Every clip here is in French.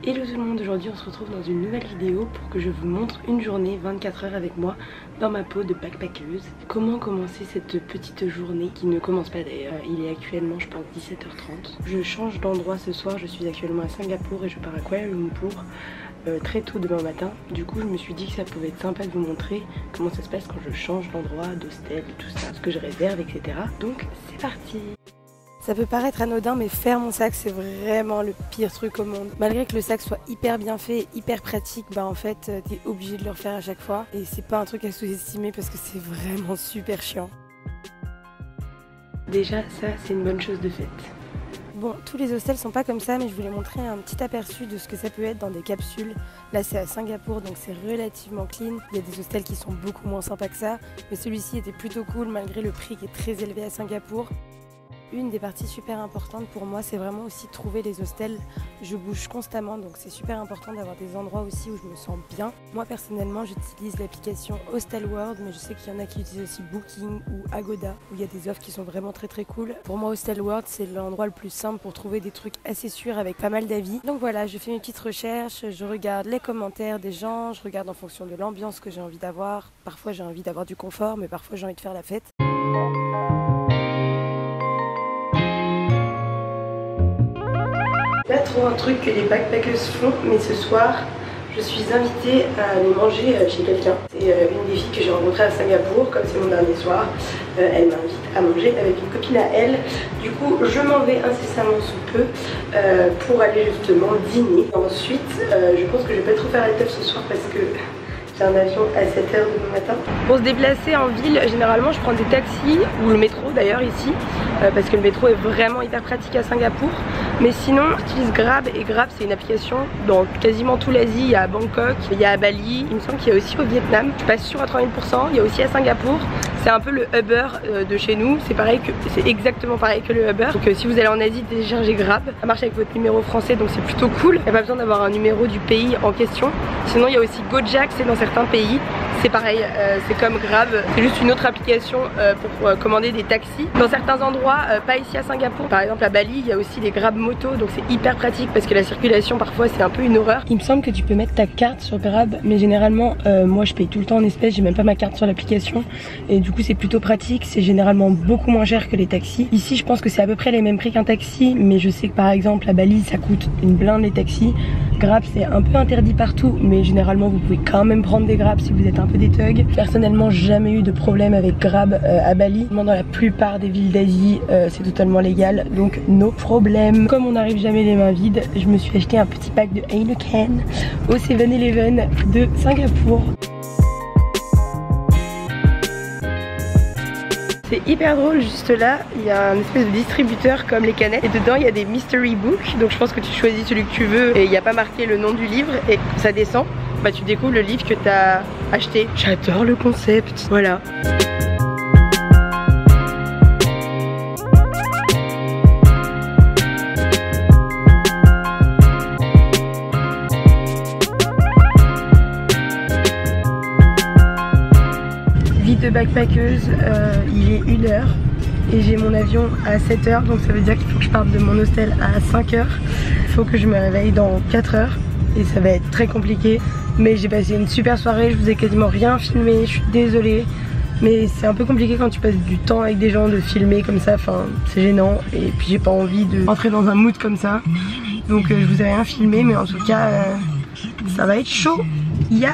Hello tout le monde, aujourd'hui on se retrouve dans une nouvelle vidéo pour que je vous montre une journée 24 heures avec moi dans ma peau de backpackeuse. Comment commencer cette petite journée qui ne commence pas d'ailleurs, il est actuellement je pense 17h30. Je change d'endroit ce soir, je suis actuellement à Singapour et je pars à Kuala Lumpur très tôt demain matin. Du coup je me suis dit que ça pouvait être sympa de vous montrer comment ça se passe quand je change d'endroit, d'hostel et tout ça, ce que je réserve etc. Donc c'est parti. Ça peut paraître anodin mais faire mon sac c'est vraiment le pire truc au monde. Malgré que le sac soit hyper bien fait, hyper pratique, bah en fait t'es obligé de le refaire à chaque fois. Et c'est pas un truc à sous-estimer parce que c'est vraiment super chiant. Déjà ça c'est une bonne chose de faite. Bon, tous les hostels sont pas comme ça, mais je voulais montrer un petit aperçu de ce que ça peut être dans des capsules. Là c'est à Singapour, donc c'est relativement clean. Il y a des hostels qui sont beaucoup moins sympas que ça, mais celui-ci était plutôt cool malgré le prix qui est très élevé à Singapour. Une des parties super importantes pour moi, c'est vraiment aussi trouver les hostels. Je bouge constamment, donc c'est super important d'avoir des endroits aussi où je me sens bien. Moi personnellement, j'utilise l'application Hostelworld, mais je sais qu'il y en a qui utilisent aussi Booking ou Agoda, où il y a des offres qui sont vraiment très cool. Pour moi, Hostelworld, c'est l'endroit le plus simple pour trouver des trucs assez sûrs avec pas mal d'avis. Donc voilà, je fais mes petites recherches, je regarde les commentaires des gens, je regarde en fonction de l'ambiance que j'ai envie d'avoir. Parfois j'ai envie d'avoir du confort, mais parfois j'ai envie de faire la fête. Pas trop un truc que les backpackers font, mais ce soir je suis invitée à aller manger chez quelqu'un. C'est une des filles que j'ai rencontrée à Singapour, comme c'est mon dernier soir. Elle m'invite à manger avec une copine à elle. Du coup je m'en vais incessamment sous peu pour aller justement dîner. Ensuite je pense que je vais pas trop faire la teuf ce soir parce que j'ai un avion à 7h demain matin. Pour se déplacer en ville, généralement je prends des taxis ou le métro d'ailleurs ici parce que le métro est vraiment hyper pratique à Singapour. Mais sinon j'utilise Grab et Grab c'est une application dans quasiment tout l'Asie. Il y a à Bangkok, il y a à Bali, il me semble qu'il y a aussi au Vietnam. Je suis pas sûre à 30 000%, il y a aussi à Singapour. C'est un peu le Uber de chez nous, c'est pareil que c'est exactement pareil que le Uber. Donc si vous allez en Asie, téléchargez Grab. Ça marche avec votre numéro français donc c'est plutôt cool. Il n'y a pas besoin d'avoir un numéro du pays en question. Sinon il y a aussi Gojek, c'est dans certains pays. C'est pareil, c'est comme Grab, c'est juste une autre application pour commander des taxis. Dans certains endroits, pas ici à Singapour, par exemple à Bali, il y a aussi des Grab moto, donc c'est hyper pratique parce que la circulation parfois c'est un peu une horreur. Il me semble que tu peux mettre ta carte sur Grab, mais généralement moi je paye tout le temps en espèces, j'ai même pas ma carte sur l'application et du coup c'est plutôt pratique, c'est généralement beaucoup moins cher que les taxis. Ici je pense que c'est à peu près les mêmes prix qu'un taxi, mais je sais que par exemple à Bali ça coûte une blinde les taxis. Grab c'est un peu interdit partout, mais généralement vous pouvez quand même prendre des Grab si vous êtes un peu des thugs. Personnellement jamais eu de problème avec Grab à Bali. Dans la plupart des villes d'Asie c'est totalement légal, donc no problème. Comme on n'arrive jamais les mains vides, je me suis acheté un petit pack de Heineken au 7-Eleven de Singapour. C'est hyper drôle, juste là il y a un espèce de distributeur comme les canettes et dedans il y a des mystery books, donc je pense que tu choisis celui que tu veux et il n'y a pas marqué le nom du livre et ça descend, bah tu découvres le livre que tu as acheté. J'adore le concept, voilà. De backpackeuse, il est 1h et j'ai mon avion à 7h, donc ça veut dire qu'il faut que je parte de mon hostel à 5h. Il faut que je me réveille dans 4h et ça va être très compliqué, mais j'ai passé une super soirée, je vous ai quasiment rien filmé, je suis désolée, mais c'est un peu compliqué quand tu passes du temps avec des gens de filmer comme ça, enfin c'est gênant et puis j'ai pas envie de rentrer dans un mood comme ça, donc je vous ai rien filmé, mais en tout cas ça va être chaud. Yeah.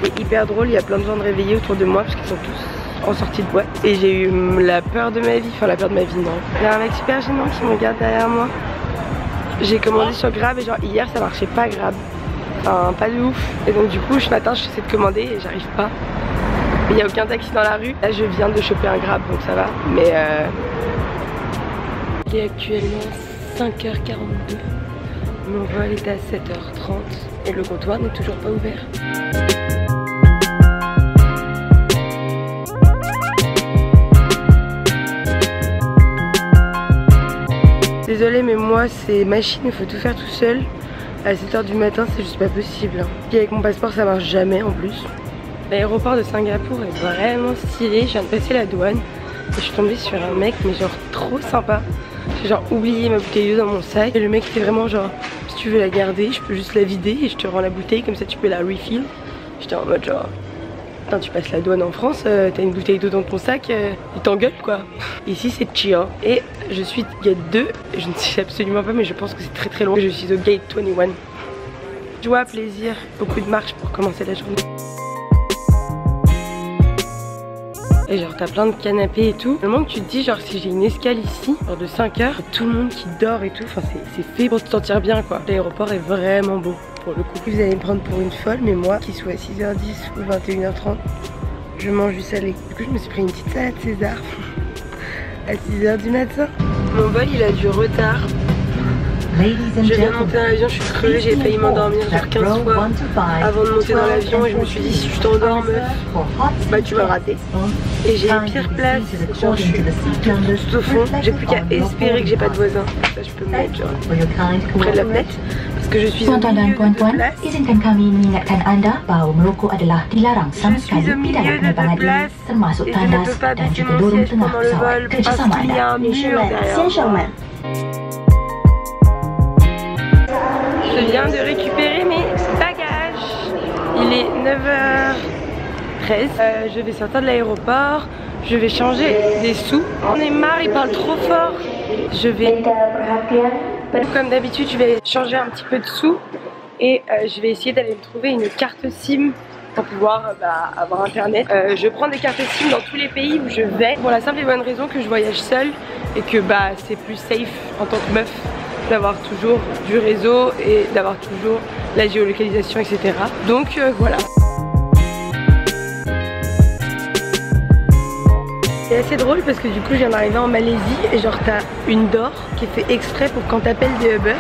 C'est hyper drôle, il y a plein de gens de réveillés autour de moi parce qu'ils sont tous en sortie de boîte. Et j'ai eu la peur de ma vie, enfin la peur de ma vie non. Il y a un mec super gênant qui me regarde derrière moi. J'ai commandé sur Grab et genre hier ça marchait pas Grab. Enfin pas de ouf. Et donc du coup ce matin j'essaie de commander et j'arrive pas. Il n'y a aucun taxi dans la rue. Là je viens de choper un Grab donc ça va. Mais il est actuellement 5h42. Mon vol est à 7h30 et le comptoir n'est toujours pas ouvert. Désolée mais moi c'est machine, il faut tout faire tout seul. À 7h du matin c'est juste pas possible. Puis avec mon passeport ça marche jamais en plus. L'aéroport de Singapour est vraiment stylé, je viens de passer la douane. Et je suis tombée sur un mec mais genre trop sympa. J'ai genre oublié ma bouteille d'eau dans mon sac. Et le mec était vraiment genre, si tu veux la garder je peux juste la vider et je te rends la bouteille comme ça tu peux la refill. J'étais en mode genre, putain tu passes la douane en France, t'as une bouteille d'eau dans ton sac, il t'engueule quoi. Ici c'est chill. Et je suis gate 2, je ne sais absolument pas mais je pense que c'est très très long. Je suis au gate 21. Joie, plaisir, beaucoup de marche pour commencer la journée. Et genre t'as plein de canapés et tout. Le moment que tu te dis genre si j'ai une escale ici, genre de 5 heures, tout le monde qui dort et tout, enfin c'est fait pour te sentir bien quoi. L'aéroport est vraiment beau pour le coup. Vous allez me prendre pour une folle mais moi qui soit à 6h10 ou 21h30, je mange du salé. Du coup je me suis pris une petite salade César à 6h du matin. Mon vol il a du retard. Je viens de monter dans l'avion, je suis crevée, j'ai failli m'endormir genre 15 fois avant de monter dans l'avion et je me suis dit si je t'endors meuf, bah tu vas rater. Et j'ai une pire place, genre je suis tout au fond, j'ai plus qu'à espérer que j'ai pas de voisins. Ça je peux me mettre genre près de la fenêtre parce que je suis au milieu de place. Izinkan kami mengingatkan Anda bahawa merokok adalah dilarang sama sekali di dalam penerbangan ini, termasuk tandas dan juga lorong tengah pesawat. Kerjasama Anda. Je viens de récupérer mes bagages. Il est 9h13. Je vais sortir de l'aéroport. Je vais changer des sous. On est marre, il parle trop fort. Je vais, comme d'habitude, je vais changer un petit peu de sous. Et je vais essayer d'aller me trouver une carte SIM pour pouvoir avoir internet. Je prends des cartes SIM dans tous les pays où je vais. Pour la simple et bonne raison que je voyage seule. Et que c'est plus safe en tant que meuf d'avoir toujours du réseau et d'avoir toujours la géolocalisation etc. Donc voilà. C'est assez drôle parce que du coup je viens d'arriver en Malaisie et genre t'as une door qui est fait exprès pour quand t'appelles des Uber.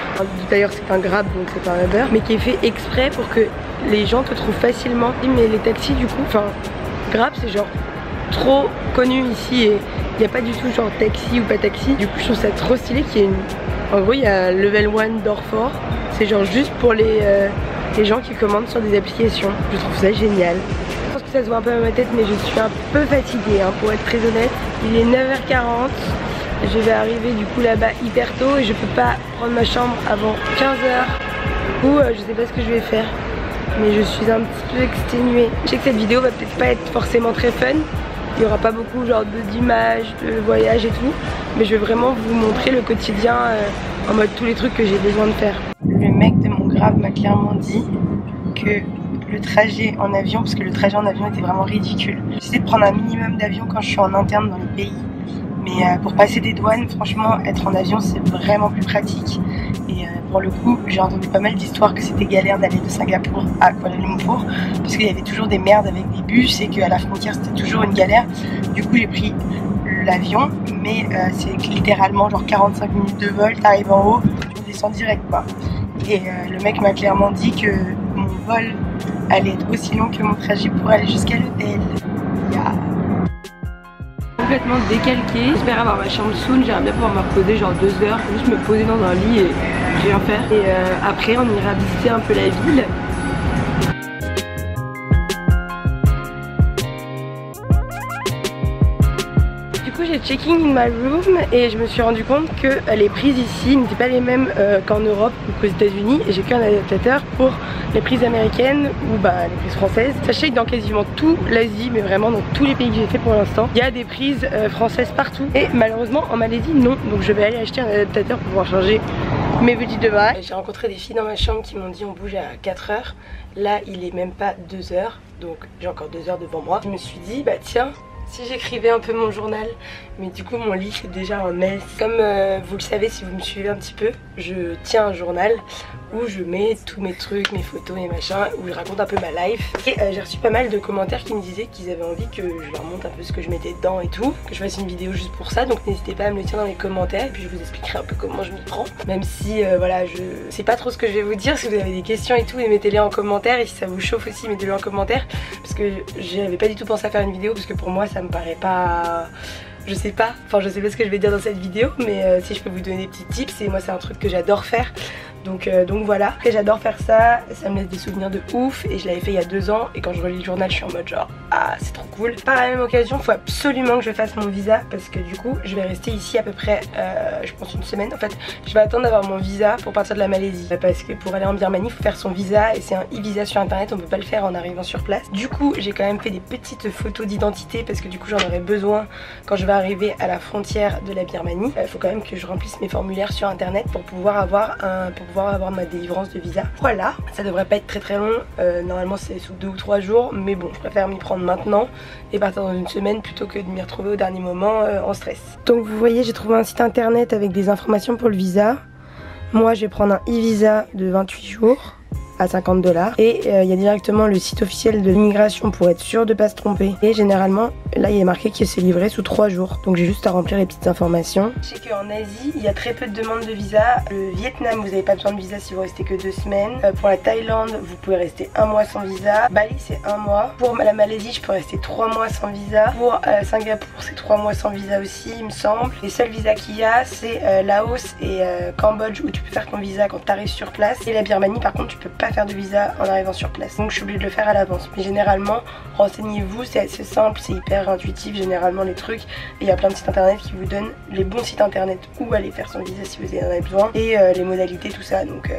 D'ailleurs c'est un Grab donc c'est pas un Uber, mais qui est fait exprès pour que les gens te trouvent facilement. Mais les taxis du coup, enfin Grab c'est genre trop connu ici et il n'y a pas du tout genre taxi ou pas taxi. Du coup je trouve ça trop stylé qu'il y ait une... En gros il y a level 1 d'Orfort. C'est genre juste pour les gens qui commandent sur des applications. Je trouve ça génial. Je pense que ça se voit un peu à ma tête mais je suis un peu fatiguée hein, pour être très honnête. Il est 9h40. Je vais arriver du coup là-bas hyper tôt et je peux pas prendre ma chambre avant 15h. Ou je sais pas ce que je vais faire. Mais je suis un petit peu exténuée. Je sais que cette vidéo va peut-être pas être forcément très fun. Il n'y aura pas beaucoup genre d'images, de voyages et tout. Mais je vais vraiment vous montrer le quotidien en mode tous les trucs que j'ai besoin de faire. Le mec de mon Grab m'a clairement dit que le trajet en avion, parce que le trajet en avion était vraiment ridicule. J'essaie de prendre un minimum d'avion quand je suis en interne dans les pays. Mais pour passer des douanes, franchement, être en avion c'est vraiment plus pratique. Et pour le coup, j'ai entendu pas mal d'histoires que c'était galère d'aller de Singapour à Kuala Lumpur parce qu'il y avait toujours des merdes avec des bus et qu'à la frontière c'était toujours une galère. Du coup j'ai pris l'avion, mais c'est littéralement genre 45 minutes de vol, t'arrives en haut, tu descends direct quoi. Et le mec m'a clairement dit que mon vol allait être aussi long que mon trajet pour aller jusqu'à l'hôtel. Complètement décalqué, j'espère avoir ma chambre soon, j'aimerais bien pouvoir me reposer genre 2 heures, juste me poser dans un lit et rien faire. Et après on ira visiter un peu la ville. Du coup j'ai checking in my room et je me suis rendu compte que les prises ici n'étaient pas les mêmes qu'en Europe ou qu'aux États-Unis. Et j'ai qu'un adaptateur pour les prises américaines ou les prises françaises. Sachez que dans quasiment tout l'Asie, mais vraiment dans tous les pays que j'ai fait pour l'instant, il y a des prises françaises partout. Et malheureusement en Malaisie non. Donc je vais aller acheter un adaptateur pour pouvoir changer mes petits devices. J'ai rencontré des filles dans ma chambre qui m'ont dit on bouge à 4 heures. Là il est même pas 2 heures. Donc j'ai encore 2 heures devant moi. Je me suis dit tiens, si j'écrivais un peu mon journal, mais du coup mon lit c'est déjà un mess. Comme vous le savez si vous me suivez un petit peu, je tiens un journal où je mets tous mes trucs, mes photos, mes machins, où je raconte un peu ma life. Et j'ai reçu pas mal de commentaires qui me disaient qu'ils avaient envie que je leur montre un peu ce que je mettais dedans et tout, que je fasse une vidéo juste pour ça. Donc n'hésitez pas à me le dire dans les commentaires et puis je vous expliquerai un peu comment je m'y prends. Même si voilà, je sais pas trop ce que je vais vous dire. Si vous avez des questions et tout, mettez-les en commentaire. Et si ça vous chauffe aussi, mettez-les en commentaire. Parce que j'avais pas du tout pensé à faire une vidéo parce que pour moi ça me paraît pas je sais pas ce que je vais dire dans cette vidéo, mais si je peux vous donner des petits tips, et moi c'est un truc que j'adore faire. Donc voilà, et j'adore faire ça, ça me laisse des souvenirs de ouf et je l'avais fait il y a 2 ans et quand je relis le journal je suis en mode genre ah c'est trop cool. Par la même occasion, il faut absolument que je fasse mon visa parce que du coup je vais rester ici à peu près je pense une semaine. En fait je vais attendre d'avoir mon visa pour partir de la Malaisie parce que pour aller en Birmanie il faut faire son visa et c'est un e-visa sur internet, on peut pas le faire en arrivant sur place. Du coup j'ai quand même fait des petites photos d'identité parce que du coup j'en aurai besoin quand je vais arriver à la frontière de la Birmanie. Il faut quand même que je remplisse mes formulaires sur internet pour pouvoir avoir ma délivrance de visa. Voilà, ça devrait pas être très long, normalement c'est sous 2 ou 3 jours, mais bon je préfère m'y prendre maintenant et partir dans une semaine plutôt que de m'y retrouver au dernier moment en stress. Donc vous voyez, j'ai trouvé un site internet avec des informations pour le visa. Moi je vais prendre un e-visa de 28 jours à 50 $, et il y a directement le site officiel de l'immigration pour être sûr de pas se tromper, et généralement là il est marqué que c'est livré sous 3 jours, donc j'ai juste à remplir les petites informations. Je sais qu'en Asie il y a très peu de demandes de visa. Le Vietnam vous n'avez pas besoin de visa si vous restez que 2 semaines. Pour la Thaïlande vous pouvez rester 1 mois sans visa. Bali c'est 1 mois. Pour la Malaisie je peux rester 3 mois sans visa. Pour Singapour c'est 3 mois sans visa aussi il me semble. Les seuls visas qu'il y a c'est Laos et Cambodge où tu peux faire ton visa quand tu arrives sur place, et la Birmanie par contre tu peux pas faire de visa en arrivant sur place, donc je suis obligée de le faire à l'avance. Mais généralement renseignez-vous, c'est assez simple, c'est hyper intuitif généralement les trucs, et il y a plein de sites internet qui vous donnent les bons sites internet où aller faire son visa si vous en avez besoin, et les modalités, tout ça, donc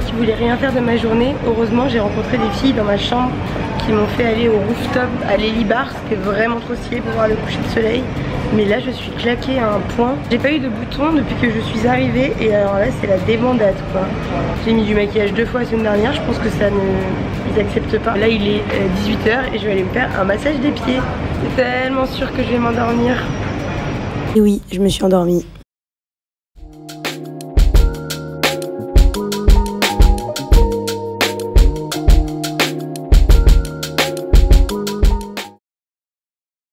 qui voulais rien faire de ma journée, heureusement j'ai rencontré des filles dans ma chambre qui m'ont fait aller au rooftop à Lely Bar, c'était vraiment trop stylé pour voir le coucher de soleil. Mais là je suis claquée à un point. J'ai pas eu de boutons depuis que je suis arrivée, et alors là c'est la débandade quoi. J'ai mis du maquillage 2 fois la semaine dernière, je pense que ça ne... ils acceptent pas. Là il est 18 h et je vais aller me faire un massage des pieds. C'est tellement sûr que je vais m'endormir. Et oui, je me suis endormie.